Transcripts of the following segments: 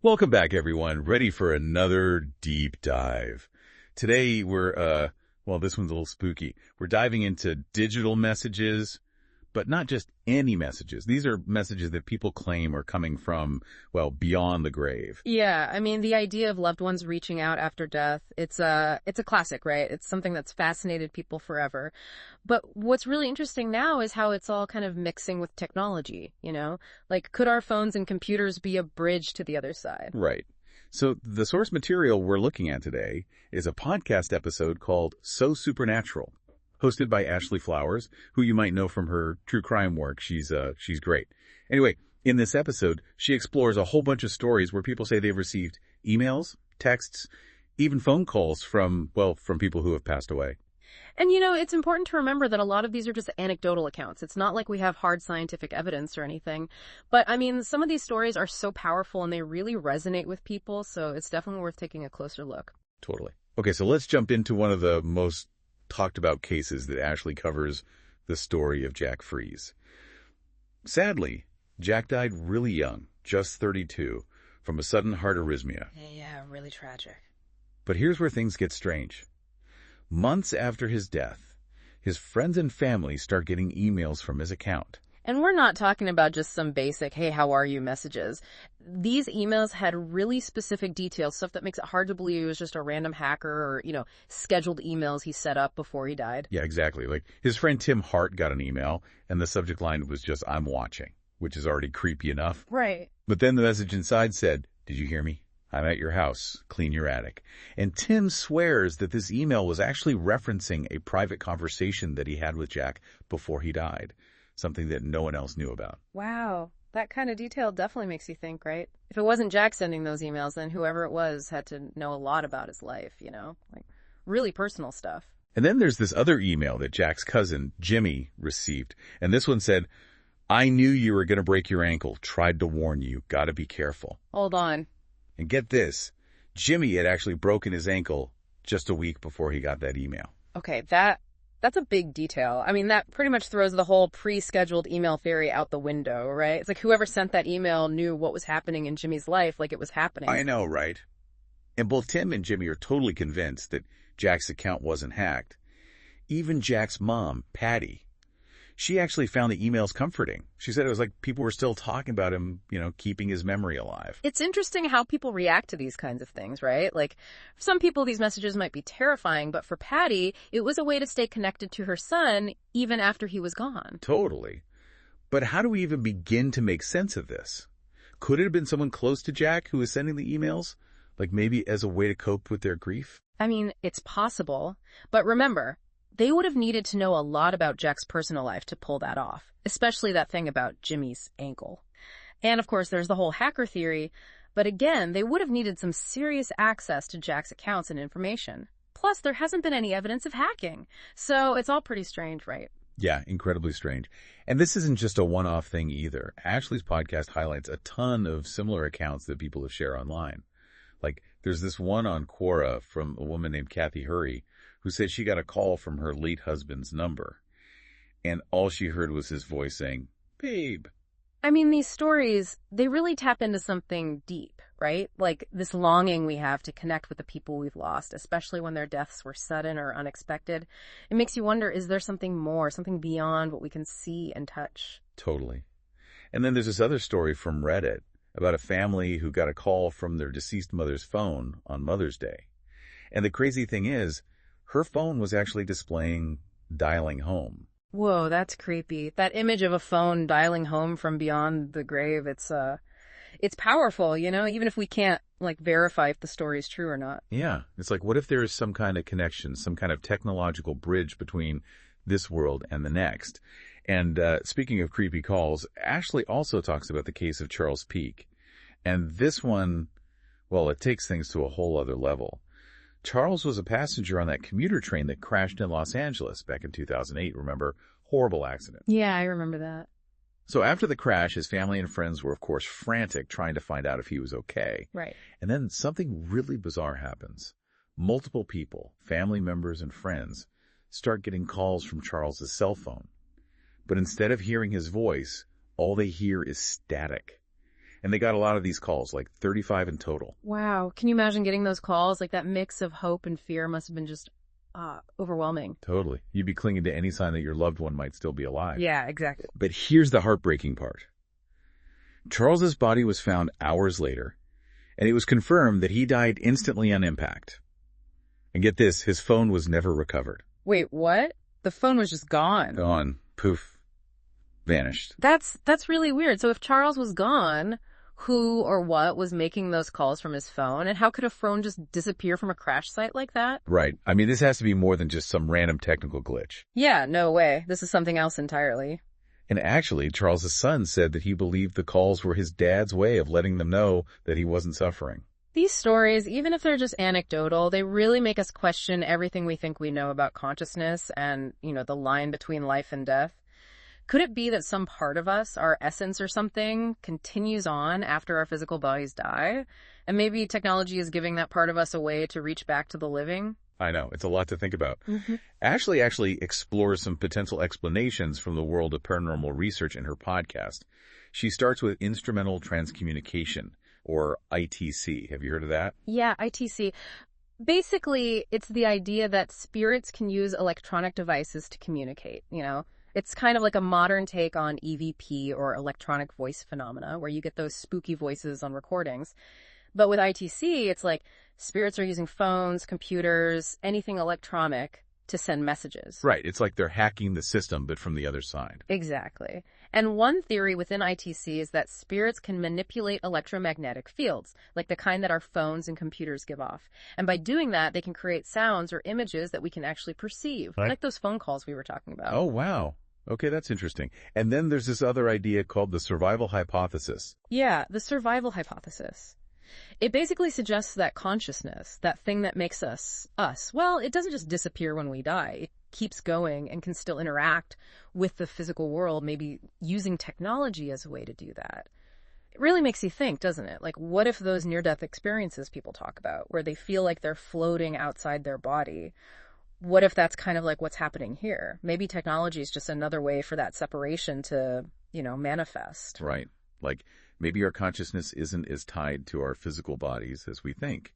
Welcome back, everyone. Ready for another deep dive. Today, this one's a little spooky. We're diving into digital messages, but not just any messages. These are messages that people claim are coming from, beyond the grave. Yeah, I mean, the idea of loved ones reaching out after death, it's a classic, right? It's something that's fascinated people forever. But what's really interesting now is how it's all kind of mixing with technology, you know? Like, could our phones and computers be a bridge to the other side? Right. So the source material we're looking at today is a podcast episode called So Supernatural, hosted by Ashley Flowers, who you might know from her true crime work. She's great. Anyway, in this episode, she explores a whole bunch of stories where people say they've received emails, texts, even phone calls from people who have passed away. And you know, it's important to remember that a lot of these are just anecdotal accounts. It's not like we have hard scientific evidence or anything. But I mean, some of these stories are so powerful and they really resonate with people, so it's definitely worth taking a closer look. Totally. Okay, so let's jump into one of the most talked about cases that Ashley covers, the story of Jack Freeze. Sadly, Jack died really young, just 32, from a sudden heart arrhythmia. Yeah, really tragic. But here's where things get strange. Months after his death, his friends and family start getting emails from his account. And we're not talking about just some basic, hey, how are you messages. These emails had really specific details, stuff that makes it hard to believe it was just a random hacker or, scheduled emails he set up before he died. Yeah, exactly. Like his friend Tim Hart got an email and the subject line was just, "I'm watching," which is already creepy enough. Right. But then the message inside said, "Did you hear me? I'm at your house. Clean your attic." And Tim swears that this email was actually referencing a private conversation that he had with Jack before he died, something that no one else knew about. Wow. That kind of detail definitely makes you think, right? If it wasn't Jack sending those emails, then whoever it was had to know a lot about his life, like really personal stuff. And then there's this other email that Jack's cousin, Jimmy, received. And this one said, "I knew you were going to break your ankle. Tried to warn you. Gotta be careful." Hold on. And get this, Jimmy had actually broken his ankle just a week before he got that email. Okay, that's a big detail. I mean, that pretty much throws the whole pre-scheduled email theory out the window, right? It's like whoever sent that email knew what was happening in Jimmy's life like it was happening. I know, right? And both Tim and Jimmy are totally convinced that Jack's account wasn't hacked. Even Jack's mom, Patty, she actually found the emails comforting. She said it was like people were still talking about him, keeping his memory alive. It's interesting how people react to these kinds of things, right? Like, for some people, these messages might be terrifying, but for Patty, it was a way to stay connected to her son even after he was gone. Totally. But how do we even begin to make sense of this? Could it have been someone close to Jack who was sending the emails? Like maybe as a way to cope with their grief? I mean, it's possible. But remember, they would have needed to know a lot about Jack's personal life to pull that off, especially that thing about Jimmy's ankle. And of course, there's the whole hacker theory, but again, they would have needed some serious access to Jack's accounts and information. Plus, there hasn't been any evidence of hacking, so it's all pretty strange, right? Yeah, incredibly strange. And this isn't just a one-off thing either. Ashley's podcast highlights a ton of similar accounts that people have shared online. Like, there's this one on Quora from a woman named Kathy Hurry, who said she got a call from her late husband's number. And all she heard was his voice saying, "Babe." I mean, these stories, they really tap into something deep, right? Like this longing we have to connect with the people we've lost, especially when their deaths were sudden or unexpected. It makes you wonder, is there something more, something beyond what we can see and touch? Totally. And then there's this other story from Reddit about a family who got a call from their deceased mother's phone on Mother's Day. And the crazy thing is, her phone was actually displaying dialing home. Whoa, that's creepy. That image of a phone dialing home from beyond the grave, it's powerful, even if we can't, verify if the story is true or not. Yeah. It's like, what if there is some kind of connection, some kind of technological bridge between this world and the next? And speaking of creepy calls, Ashley also talks about the case of Charles Peake. And this one, it takes things to a whole other level. Charles was a passenger on that commuter train that crashed in Los Angeles back in 2008, remember? Horrible accident. Yeah, I remember that. So after the crash, his family and friends were, of course, frantic trying to find out if he was okay. Right. And then something really bizarre happens. Multiple people, family members and friends, start getting calls from Charles's cell phone. But instead of hearing his voice, all they hear is static. And they got a lot of these calls, like 35 in total. Wow. Can you imagine getting those calls? Like that mix of hope and fear must have been just overwhelming. Totally. You'd be clinging to any sign that your loved one might still be alive. Yeah, exactly. But here's the heartbreaking part. Charles's body was found hours later, and it was confirmed that he died instantly on impact. And get this, his phone was never recovered. Wait, what? The phone was just gone. Gone. Poof. Vanished. That's really weird. So if Charles was gone, who or what was making those calls from his phone? And how could a phone just disappear from a crash site like that? Right. I mean, this has to be more than just some random technical glitch. Yeah, no way. This is something else entirely. And actually, Charles's son said that he believed the calls were his dad's way of letting them know that he wasn't suffering. These stories, even if they're just anecdotal, they really make us question everything we think we know about consciousness and, the line between life and death. Could it be that some part of us, our essence or something, continues on after our physical bodies die? And maybe technology is giving that part of us a way to reach back to the living? I know. It's a lot to think about. Mm-hmm. Ashley actually explores some potential explanations from the world of paranormal research in her podcast. She starts with instrumental transcommunication, or ITC. Have you heard of that? Yeah, ITC. Basically, it's the idea that spirits can use electronic devices to communicate, It's kind of like a modern take on EVP, or electronic voice phenomena, where you get those spooky voices on recordings. But with ITC, it's like spirits are using phones, computers, anything electronic to send messages. Right. It's like they're hacking the system, but from the other side. Exactly. And one theory within ITC is that spirits can manipulate electromagnetic fields, like the kind that our phones and computers give off. And by doing that, they can create sounds or images that we can actually perceive, Right. like those phone calls we were talking about. Oh, wow. Okay, that's interesting. And then there's this other idea called the survival hypothesis. Yeah, the survival hypothesis. It basically suggests that consciousness, that thing that makes us, well, it doesn't just disappear when we die. It keeps going and can still interact with the physical world, maybe using technology as a way to do that. It really makes you think, doesn't it? Like, what if those near-death experiences people talk about, where they feel like they're floating outside their body, what if that's kind of like what's happening here? Maybe technology is just another way for that separation to, manifest. Right. Like, maybe our consciousness isn't as tied to our physical bodies as we think.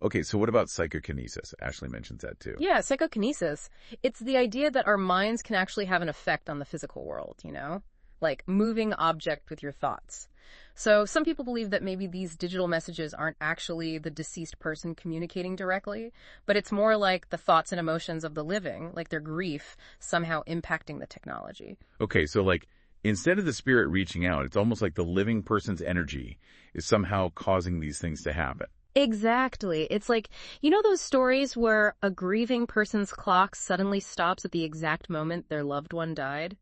Okay, so what about psychokinesis? Ashley mentions that too. Yeah, psychokinesis. It's the idea that our minds can actually have an effect on the physical world, Like moving object with your thoughts. So some people believe that maybe these digital messages aren't actually the deceased person communicating directly, but it's more like the thoughts and emotions of the living, like their grief, somehow impacting the technology. Okay, so like, instead of the spirit reaching out, it's almost like the living person's energy is somehow causing these things to happen. Exactly. It's like, those stories where a grieving person's clock suddenly stops at the exact moment their loved one died?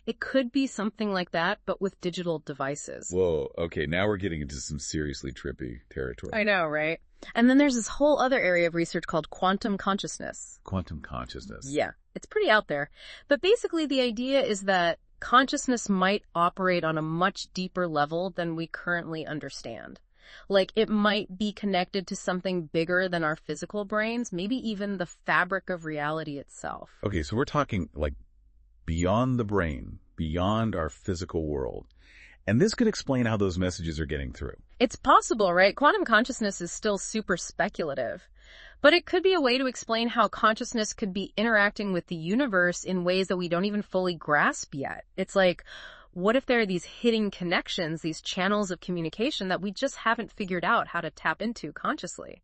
It could be something like that, but with digital devices. Whoa, okay, now we're getting into some seriously trippy territory. I know, right? And then there's this whole other area of research called quantum consciousness. Quantum consciousness. Yeah, it's pretty out there. But basically the idea is that consciousness might operate on a much deeper level than we currently understand. Like, it might be connected to something bigger than our physical brains, maybe even the fabric of reality itself. Okay, so we're talking like beyond the brain, beyond our physical world. And this could explain how those messages are getting through. It's possible, right? Quantum consciousness is still super speculative. But it could be a way to explain how consciousness could be interacting with the universe in ways that we don't even fully grasp yet. It's like, what if there are these hidden connections, these channels of communication that we just haven't figured out how to tap into consciously?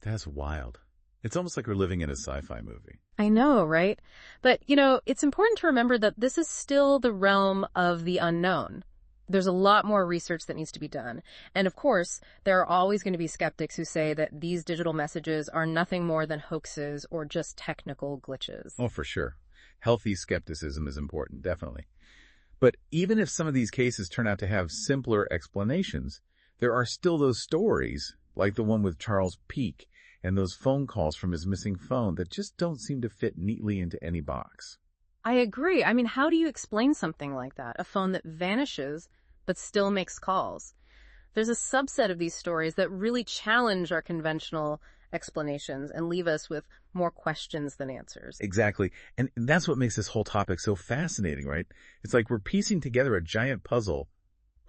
That's wild. It's almost like we're living in a sci-fi movie. I know, right? But, it's important to remember that this is still the realm of the unknown. There's a lot more research that needs to be done. And of course, there are always going to be skeptics who say that these digital messages are nothing more than hoaxes or just technical glitches. Oh, for sure. Healthy skepticism is important, definitely. But even if some of these cases turn out to have simpler explanations, there are still those stories, like the one with Charles Peak, and those phone calls from his missing phone that just don't seem to fit neatly into any box. I agree. I mean, how do you explain something like that? A phone that vanishes but still makes calls. There's a subset of these stories that really challenge our conventional explanations and leave us with more questions than answers. Exactly. And that's what makes this whole topic so fascinating, right? It's like we're piecing together a giant puzzle,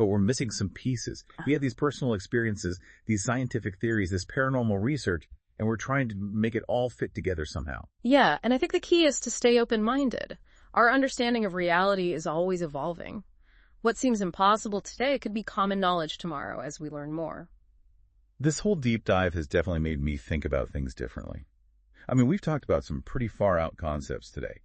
but we're missing some pieces. We have these personal experiences, these scientific theories, this paranormal research, and we're trying to make it all fit together somehow. Yeah, and I think the key is to stay open-minded. Our understanding of reality is always evolving. What seems impossible today could be common knowledge tomorrow as we learn more. This whole deep dive has definitely made me think about things differently. I mean, we've talked about some pretty far-out concepts today.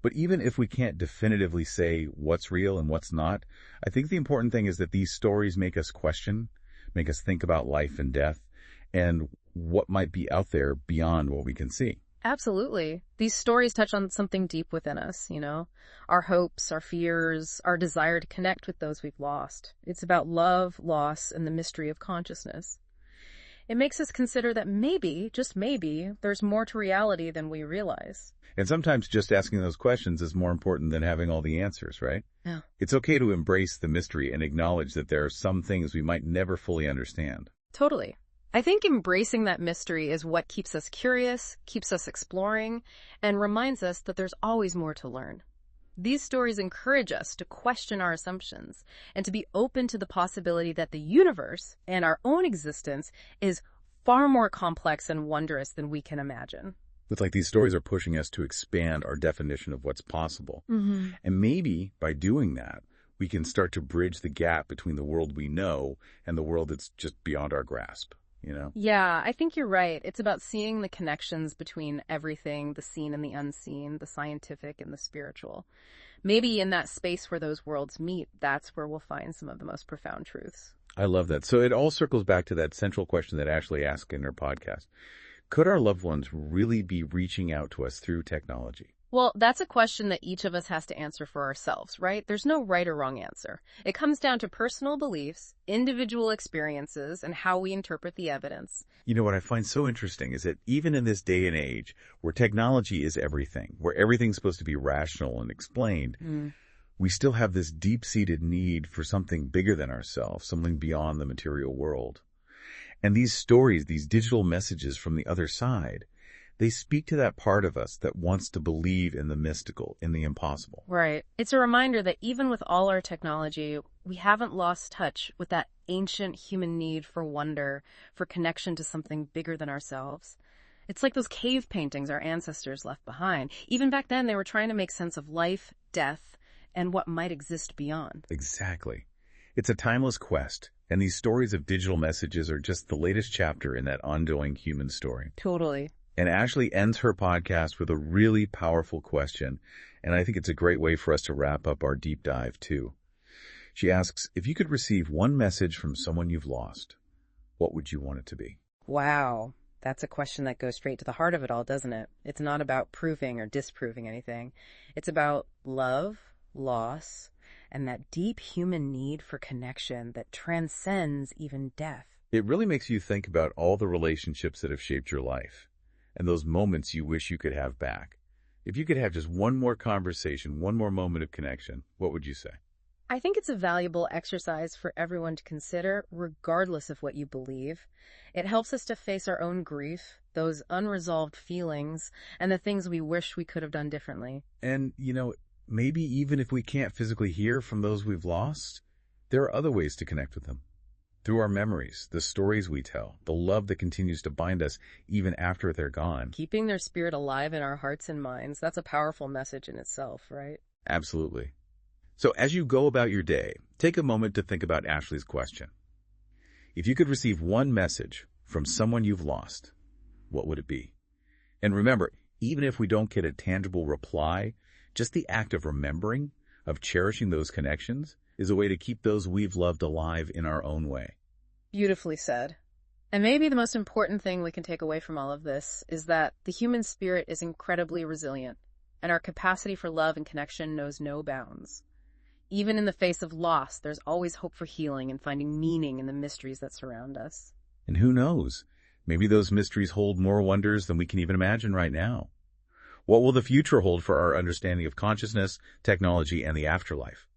But even if we can't definitively say what's real and what's not, I think the important thing is that these stories make us question, make us think about life and death, and what might be out there beyond what we can see. Absolutely. These stories touch on something deep within us, our hopes, our fears, our desire to connect with those we've lost. It's about love, loss, and the mystery of consciousness. It makes us consider that maybe, just maybe, there's more to reality than we realize. And sometimes just asking those questions is more important than having all the answers, right? Yeah. It's okay to embrace the mystery and acknowledge that there are some things we might never fully understand. Totally. I think embracing that mystery is what keeps us curious, keeps us exploring, and reminds us that there's always more to learn. These stories encourage us to question our assumptions and to be open to the possibility that the universe and our own existence is far more complex and wondrous than we can imagine. It's like these stories are pushing us to expand our definition of what's possible. Mm-hmm. And maybe by doing that, we can start to bridge the gap between the world we know and the world that's just beyond our grasp. Yeah, I think you're right. It's about seeing the connections between everything, the seen and the unseen, the scientific and the spiritual. Maybe in that space where those worlds meet, that's where we'll find some of the most profound truths. I love that. So it all circles back to that central question that Ashley asked in her podcast. Could our loved ones really be reaching out to us through technology? Well, that's a question that each of us has to answer for ourselves, right? There's no right or wrong answer. It comes down to personal beliefs, individual experiences, and how we interpret the evidence. You know, what I find so interesting is that even in this day and age, where technology is everything, where everything's supposed to be rational and explained, we still have this deep-seated need for something bigger than ourselves, something beyond the material world. And these stories, these digital messages from the other side, they speak to that part of us that wants to believe in the mystical, in the impossible. Right. It's a reminder that even with all our technology, we haven't lost touch with that ancient human need for wonder, for connection to something bigger than ourselves. It's like those cave paintings our ancestors left behind. Even back then, they were trying to make sense of life, death, and what might exist beyond. Exactly. It's a timeless quest, and these stories of digital messages are just the latest chapter in that ongoing human story. Totally. And Ashley ends her podcast with a really powerful question, and I think it's a great way for us to wrap up our deep dive, too. She asks, if you could receive one message from someone you've lost, what would you want it to be? Wow. That's a question that goes straight to the heart of it all, doesn't it? It's not about proving or disproving anything. It's about love, loss, and that deep human need for connection that transcends even death. It really makes you think about all the relationships that have shaped your life and those moments you wish you could have back. If you could have just one more conversation, one more moment of connection, what would you say? I think it's a valuable exercise for everyone to consider, regardless of what you believe. It helps us to face our own grief, those unresolved feelings, and the things we wish we could have done differently. And, maybe even if we can't physically hear from those we've lost, there are other ways to connect with them. Through our memories, the stories we tell, the love that continues to bind us even after they're gone. Keeping their spirit alive in our hearts and minds, that's a powerful message in itself, right? Absolutely. So as you go about your day, take a moment to think about Ashley's question. If you could receive one message from someone you've lost, what would it be? And remember, even if we don't get a tangible reply, just the act of remembering, of cherishing those connections, is a way to keep those we've loved alive in our own way. Beautifully said. And maybe the most important thing we can take away from all of this is that the human spirit is incredibly resilient, and our capacity for love and connection knows no bounds. Even in the face of loss, there's always hope for healing and finding meaning in the mysteries that surround us. And who knows? Maybe those mysteries hold more wonders than we can even imagine right now. What will the future hold for our understanding of consciousness, technology, and the afterlife?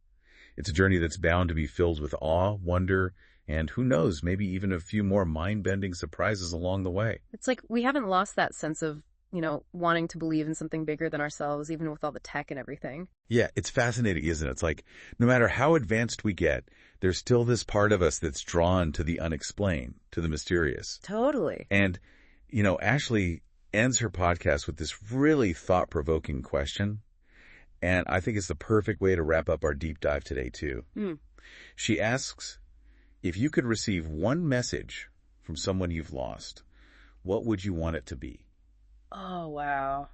It's a journey that's bound to be filled with awe, wonder, and who knows, maybe even a few more mind-bending surprises along the way. It's like we haven't lost that sense of wanting to believe in something bigger than ourselves, even with all the tech and everything. Yeah, it's fascinating, isn't it? It's like, no matter how advanced we get, there's still this part of us that's drawn to the unexplained, to the mysterious. Totally. And, Ashley ends her podcast with this really thought-provoking question. And I think it's the perfect way to wrap up our deep dive today, too. She asks, if you could receive one message from someone you've lost, what would you want it to be? Oh, wow.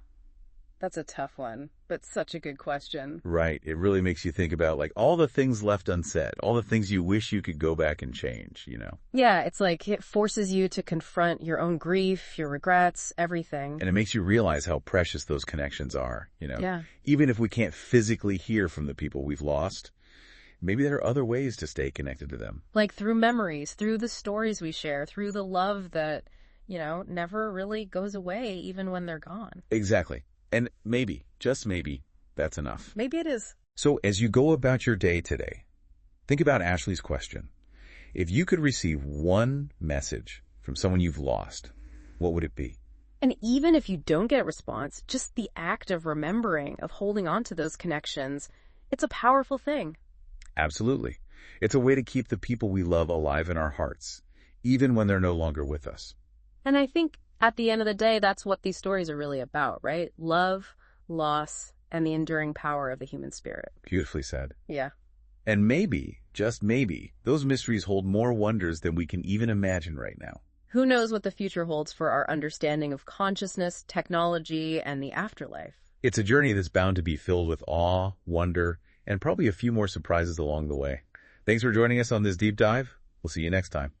That's a tough one, but such a good question. Right. It really makes you think about, like, all the things left unsaid, all the things you wish you could go back and change, Yeah, it's like it forces you to confront your own grief, your regrets, everything. And it makes you realize how precious those connections are, Yeah. Even if we can't physically hear from the people we've lost, maybe there are other ways to stay connected to them. Like through memories, through the stories we share, through the love that, never really goes away even when they're gone. Exactly. And maybe, just maybe, that's enough. Maybe it is. So as you go about your day today, think about Ashley's question. If you could receive one message from someone you've lost, what would it be? And even if you don't get a response, just the act of remembering, of holding on to those connections, it's a powerful thing. Absolutely. It's a way to keep the people we love alive in our hearts, even when they're no longer with us. And I think at the end of the day, that's what these stories are really about, right? Love, loss, and the enduring power of the human spirit. Beautifully said. Yeah. And maybe, just maybe, those mysteries hold more wonders than we can even imagine right now. Who knows what the future holds for our understanding of consciousness, technology, and the afterlife? It's a journey that's bound to be filled with awe, wonder, and probably a few more surprises along the way. Thanks for joining us on this deep dive. We'll see you next time.